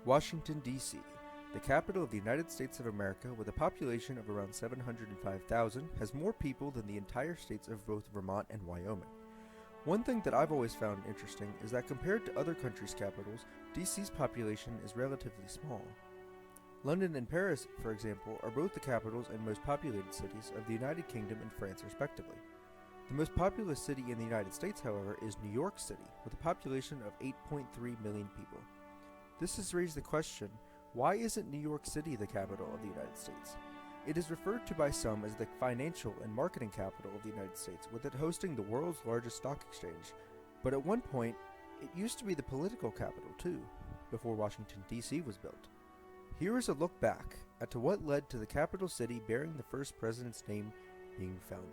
Washington, D.C., the capital of the United States of America with a population of around 705,000, has more people than the entire states of both Vermont and Wyoming. One thing that I've always found interesting is that compared to other countries' capitals, D.C.'s population is relatively small. London and Paris, for example, are both the capitals and most populated cities of the United Kingdom and France respectively. The most populous city in the United States, however, is New York City, with a population of 8.3 million people. This has raised the question, why isn't New York City the capital of the United States? It is referred to by some as the financial and marketing capital of the United States, with it hosting the world's largest stock exchange. But at one point, it used to be the political capital too, before Washington, D.C. was built. Here is a look back at to what led to the capital city bearing the first president's name being founded.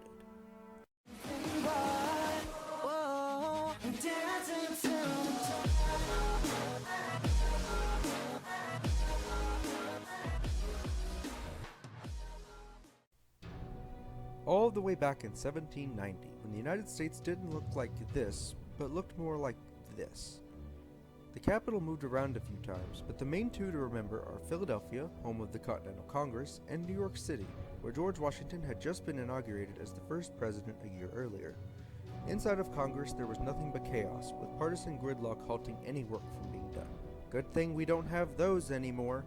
All the way back in 1790, when the United States didn't look like this, but looked more like this. The capital moved around a few times, but the main two to remember are Philadelphia, home of the Continental Congress, and New York City, where George Washington had just been inaugurated as the first president a year earlier. Inside of Congress there was nothing but chaos, with partisan gridlock halting any work from being done. Good thing we don't have those anymore.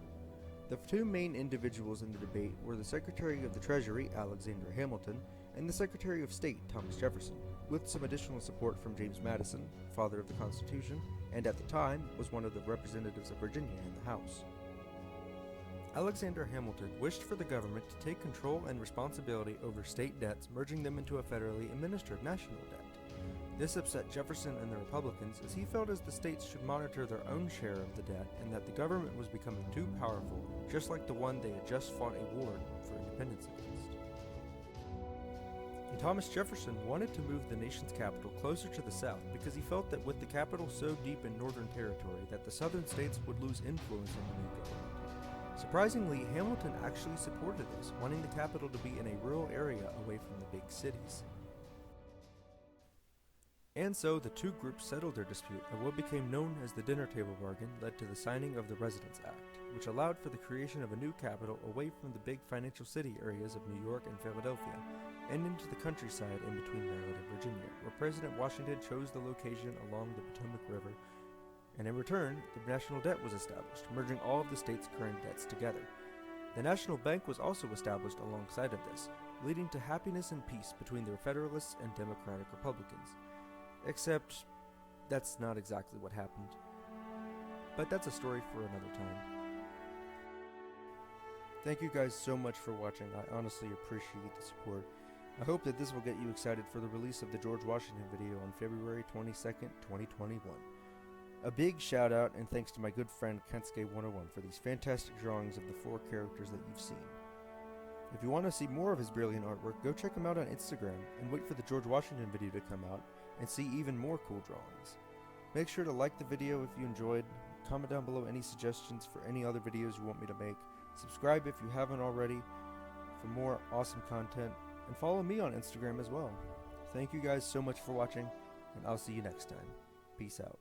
The two main individuals in the debate were the Secretary of the Treasury, Alexander Hamilton, and the Secretary of State, Thomas Jefferson, with some additional support from James Madison, father of the Constitution, and at the time was one of the representatives of Virginia in the House. Alexander Hamilton wished for the government to take control and responsibility over state debts, merging them into a federally administered national debt. This upset Jefferson and the Republicans, as he felt as the states should monitor their own share of the debt and that the government was becoming too powerful, just like the one they had just fought a war for independence against. And Thomas Jefferson wanted to move the nation's capital closer to the south because he felt that with the capital so deep in northern territory that the southern states would lose influence in the new government. Surprisingly, Hamilton actually supported this, wanting the capital to be in a rural area away from the big cities. And so the two groups settled their dispute, and what became known as the Dinner Table Bargain led to the signing of the Residence Act, which allowed for the creation of a new capital away from the big financial city areas of New York and Philadelphia, and into the countryside in between Maryland and Virginia, where President Washington chose the location along the Potomac River, and in return, the national debt was established, merging all of the state's current debts together. The National Bank was also established alongside of this, leading to happiness and peace between the Federalists and Democratic Republicans. Except, that's not exactly what happened. But that's a story for another time. Thank you guys so much for watching. I honestly appreciate the support. I hope that this will get you excited for the release of the George Washington video on February 22nd, 2021. A big shout out and thanks to my good friend Kensuke101 for these fantastic drawings of the 4 characters that you've seen. If you want to see more of his brilliant artwork, go check him out on Instagram and wait for the George Washington video to come out and see even more cool drawings. Make sure to like the video if you enjoyed, comment down below any suggestions for any other videos you want me to make, subscribe if you haven't already for more awesome content, and follow me on Instagram as well. Thank you guys so much for watching, and I'll see you next time. Peace out.